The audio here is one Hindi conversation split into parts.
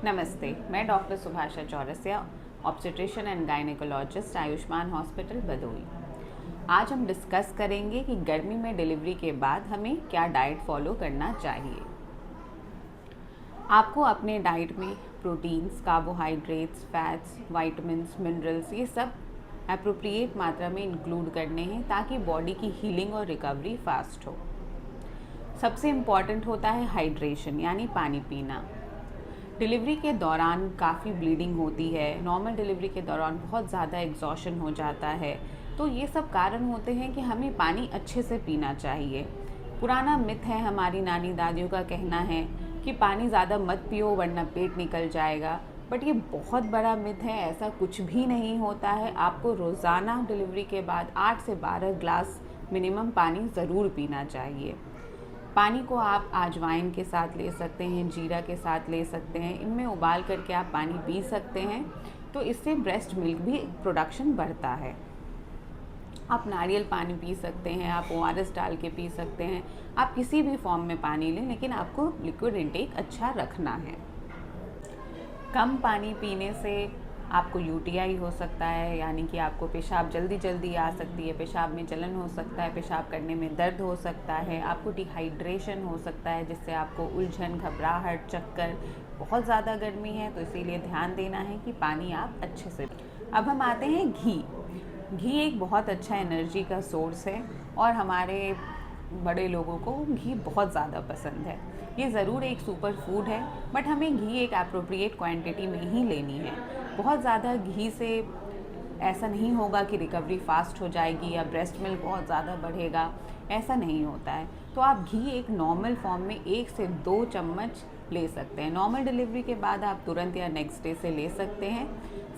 नमस्ते, मैं doctor Subhasha Chaurasia, obstetrician and gynaecologist, Ayushman hospital Bhadohi. आज हम डिस्कस करेंगे कि गर्मी में डिलीवरी के बाद हमें क्या डाइट फॉलो करना चाहिए। आपको अपने डाइट में proteins, carbohydrates, fats, vitamins, minerals ये सब एप्रोप्रिएट मात्रा में इंक्लूड करने हैं ताकि बॉडी की हीलिंग और रिकवरी फास्ट हो। सबसे इम्पॉर्टेंट होता है हाइड्रेशन यानी पानी पीना। डिलीवरी के दौरान काफ़ी ब्लीडिंग होती है, नॉर्मल डिलीवरी के दौरान बहुत ज़्यादा एग्जॉशन हो जाता है, तो ये सब कारण होते हैं कि हमें पानी अच्छे से पीना चाहिए। पुराना मिथ है, हमारी नानी दादियों का कहना है कि पानी ज़्यादा मत पियो वरना पेट निकल जाएगा, बट ये बहुत बड़ा मिथ है, ऐसा कुछ भी नहीं होता है। आपको रोज़ाना डिलीवरी के बाद 8 से 12 ग्लास मिनिमम पानी ज़रूर पीना चाहिए। पानी को आप अजवाइन के साथ ले सकते हैं, जीरा के साथ ले सकते हैं, इनमें उबाल करके आप पानी पी सकते हैं, तो इससे ब्रेस्ट मिल्क भी प्रोडक्शन बढ़ता है। आप नारियल पानी पी सकते हैं, आप ORS डाल के पी सकते हैं, आप किसी भी फॉर्म में पानी लें, लेकिन आपको लिक्विड इंटेक अच्छा रखना है। कम पानी पीने से आपको UTI हो सकता है, यानी कि आपको पेशाब जल्दी आ सकती है, पेशाब में जलन हो सकता है, पेशाब करने में दर्द हो सकता है, आपको डिहाइड्रेशन हो सकता है जिससे आपको उलझन, घबराहट, चक्कर, बहुत ज़्यादा गर्मी है तो इसीलिए ध्यान देना है कि पानी आप अच्छे से। अब हम आते हैं घी। घी एक बहुत अच्छा एनर्जी का सोर्स है और हमारे बड़े लोगों को घी बहुत ज़्यादा पसंद है। ये ज़रूर एक सुपर फूड है, बट हमें घी एक एप्रोप्रिएट क्वांटिटी में ही लेनी है। बहुत ज़्यादा घी से ऐसा नहीं होगा कि रिकवरी फास्ट हो जाएगी या ब्रेस्ट मिल्क बहुत ज़्यादा बढ़ेगा, ऐसा नहीं होता है। तो आप घी एक नॉर्मल फॉर्म में 1 से 2 चम्मच ले सकते हैं। नॉर्मल डिलीवरी के बाद आप तुरंत या नेक्स्ट डे से ले सकते हैं।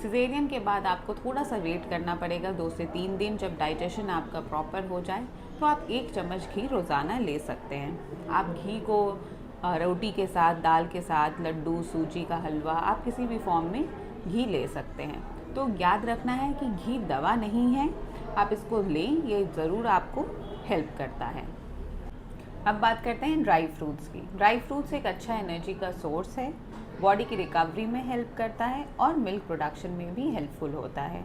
सिजेरियन के बाद आपको थोड़ा सा वेट करना पड़ेगा, 2 से 3 दिन, जब डाइजेशन आपका प्रॉपर हो जाए तो आप 1 चम्मच घी रोज़ाना ले सकते हैं। आप घी को रोटी के साथ, दाल के साथ, लड्डू, सूजी का हलवा, आप किसी भी फॉर्म में घी ले सकते हैं। तो याद रखना है कि घी दवा नहीं है, आप इसको लें, ये ज़रूर आपको हेल्प करता है। अब बात करते हैं ड्राई फ्रूट्स की। ड्राई फ्रूट्स एक अच्छा एनर्जी का सोर्स है, बॉडी की रिकवरी में हेल्प करता है और मिल्क प्रोडक्शन में भी हेल्पफुल होता है।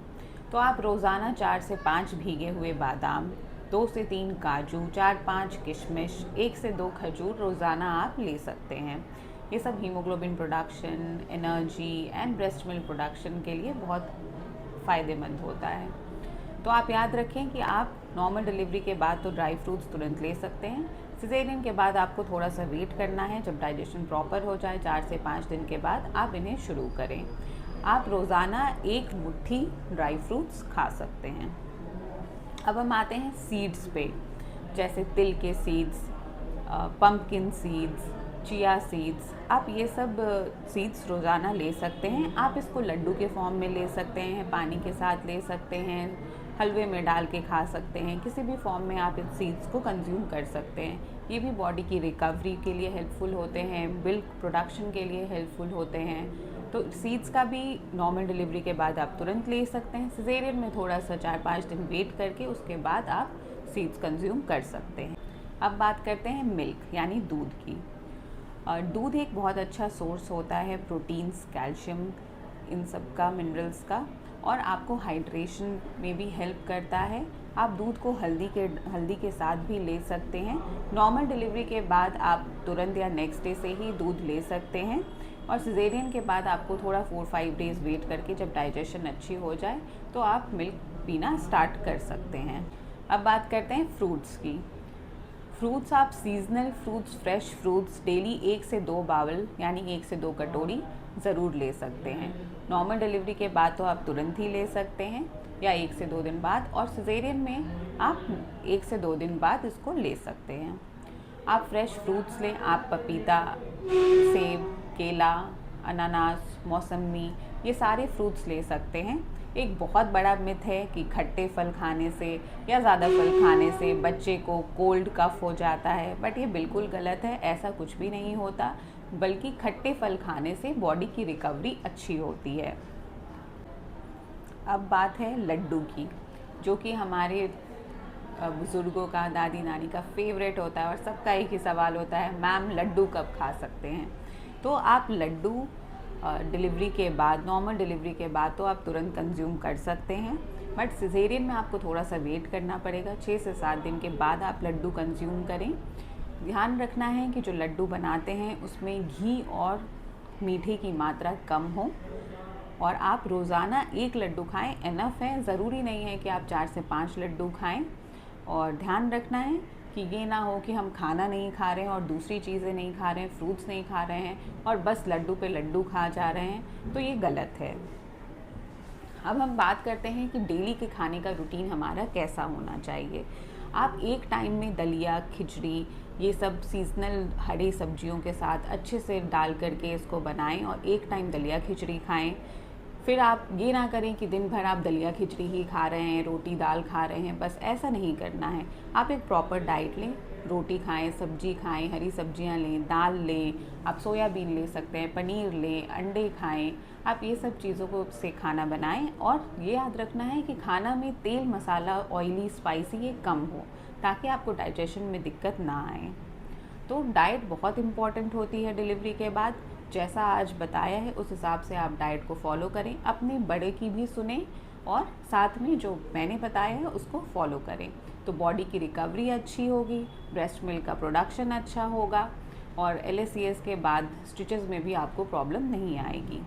तो आप रोज़ाना 4 से 5 भीगे हुए बादाम, 2 से 3 काजू, 4-5 किशमिश, 1 से 2 खजूर रोज़ाना आप ले सकते हैं। ये सब haemoglobin production, energy and breast milk production के लिए बहुत फ़ायदेमंद होता है। तो आप याद रखें कि आप नॉर्मल डिलीवरी के बाद तो ड्राई फ्रूट्स तुरंत ले सकते हैं। सिजेरियन के बाद आपको थोड़ा सा वेट करना है, जब डाइजेशन प्रॉपर हो जाए 4 से 5 दिन के बाद आप इन्हें शुरू करें। आप रोज़ाना 1 मुट्ठी ड्राई फ्रूट्स खा सकते हैं। अब हम आते हैं सीड्स पे, जैसे तिल के seeds, pumpkin seeds, chia seeds, आप ये सब सीड्स रोज़ाना ले सकते हैं। आप इसको लड्डू के फॉर्म में ले सकते हैं, पानी के साथ ले सकते हैं, हलवे में डाल के खा सकते हैं, किसी भी फॉर्म में आप इन सीड्स को कंज्यूम कर सकते हैं। ये भी बॉडी की रिकवरी के लिए हेल्पफुल होते हैं, मिल्क प्रोडक्शन के लिए हेल्पफुल होते हैं। तो सीड्स का भी नॉर्मल डिलीवरी के बाद आप तुरंत ले सकते हैं। सिजेरियन में थोड़ा सा 4-5 दिन वेट करके उसके बाद आप सीड्स कंज्यूम कर सकते हैं। अब बात करते हैं मिल्क यानी दूध की। दूध एक बहुत अच्छा सोर्स होता है प्रोटीन्स, कैल्शियम, इन सब का, मिनरल्स का, और आपको हाइड्रेशन में भी हेल्प करता है। आप दूध को हल्दी के साथ भी ले सकते हैं। नॉर्मल डिलीवरी के बाद आप तुरंत या नेक्स्ट डे से ही दूध ले सकते हैं, और सिजेरियन के बाद आपको थोड़ा 4-5 डेज़ वेट करके जब डाइजेशन अच्छी हो जाए तो आप मिल्क पीना स्टार्ट कर सकते हैं। अब बात करते हैं फ्रूट्स की। फ्रूट्स, आप seasonal fruits, fresh fruits daily 1 से 2 बाउल यानी 1 से 2 कटोरी ज़रूर ले सकते हैं। नॉर्मल डिलीवरी के बाद तो आप तुरंत ही ले सकते हैं या 1 से 2 दिन बाद, और सिजेरियन में आप 1 से 2 दिन बाद इसको ले सकते हैं। आप फ्रेश फ्रूट्स लें, आप पपीता, सेब, केला, अनानास, मौसम्मी, ये सारे फ्रूट्स ले सकते हैं। एक बहुत बड़ा मिथ है कि खट्टे फल खाने से या ज़्यादा फल खाने से बच्चे को कोल्ड कफ हो जाता है, बट ये बिल्कुल गलत है, ऐसा कुछ भी नहीं होता, बल्कि खट्टे फल खाने से बॉडी की रिकवरी अच्छी होती है। अब बात है लड्डू की, जो कि हमारे बुज़ुर्गों का, दादी नानी का फेवरेट होता है, और सबका एक ही सवाल होता है, मैम लड्डू कब खा सकते हैं। तो आप लड्डू डिलीवरी के बाद, नॉर्मल डिलीवरी के बाद तो आप तुरंत कंज्यूम कर सकते हैं, बट सिजेरियन में आपको थोड़ा सा वेट करना पड़ेगा। 6 से 7 दिन के बाद आप लड्डू कंज्यूम करें। ध्यान रखना है कि जो लड्डू बनाते हैं उसमें घी और मीठे की मात्रा कम हो, और आप रोज़ाना 1 लड्डू खाएं, इनफ है। ज़रूरी नहीं है कि आप 4 से 5 लड्डू खाएं। और ध्यान रखना है कि ये ना हो कि हम खाना नहीं खा रहे हैं और दूसरी चीज़ें नहीं खा रहे हैं, फ्रूट्स नहीं खा रहे हैं और बस लड्डू पे लड्डू खा जा रहे हैं, तो ये गलत है। अब हम बात करते हैं कि डेली के खाने का रूटीन हमारा कैसा होना चाहिए। आप एक टाइम में दलिया, खिचड़ी, ये सब सीज़नल हरी सब्जियों के साथ अच्छे से डाल करके इसको बनाएं और एक टाइम दलिया खिचड़ी खाएं। फिर आप ये ना करें कि दिन भर आप दलिया खिचड़ी ही खा रहे हैं, रोटी दाल खा रहे हैं, बस ऐसा नहीं करना है। आप एक प्रॉपर डाइट लें, रोटी खाएं, सब्जी खाएं, हरी सब्जियां लें, दाल लें, आप सोयाबीन ले सकते हैं, पनीर लें, अंडे खाएं। आप ये सब चीज़ों को से खाना बनाएं, और ये याद रखना है कि खाना में तेल, मसाला, ऑयली, स्पाइसी ये कम हो, ताकि आपको डाइजेशन में दिक्कत ना आए। तो डाइट बहुत इम्पॉर्टेंट होती है डिलीवरी के बाद। जैसा आज बताया है उस हिसाब से आप डाइट को फॉलो करें, अपने बड़े की भी सुने और साथ में जो मैंने बताया है उसको फॉलो करें, तो बॉडी की रिकवरी अच्छी होगी, ब्रेस्ट मिल्क का प्रोडक्शन अच्छा होगा, और LACS के बाद स्टिचेस में भी आपको प्रॉब्लम नहीं आएगी।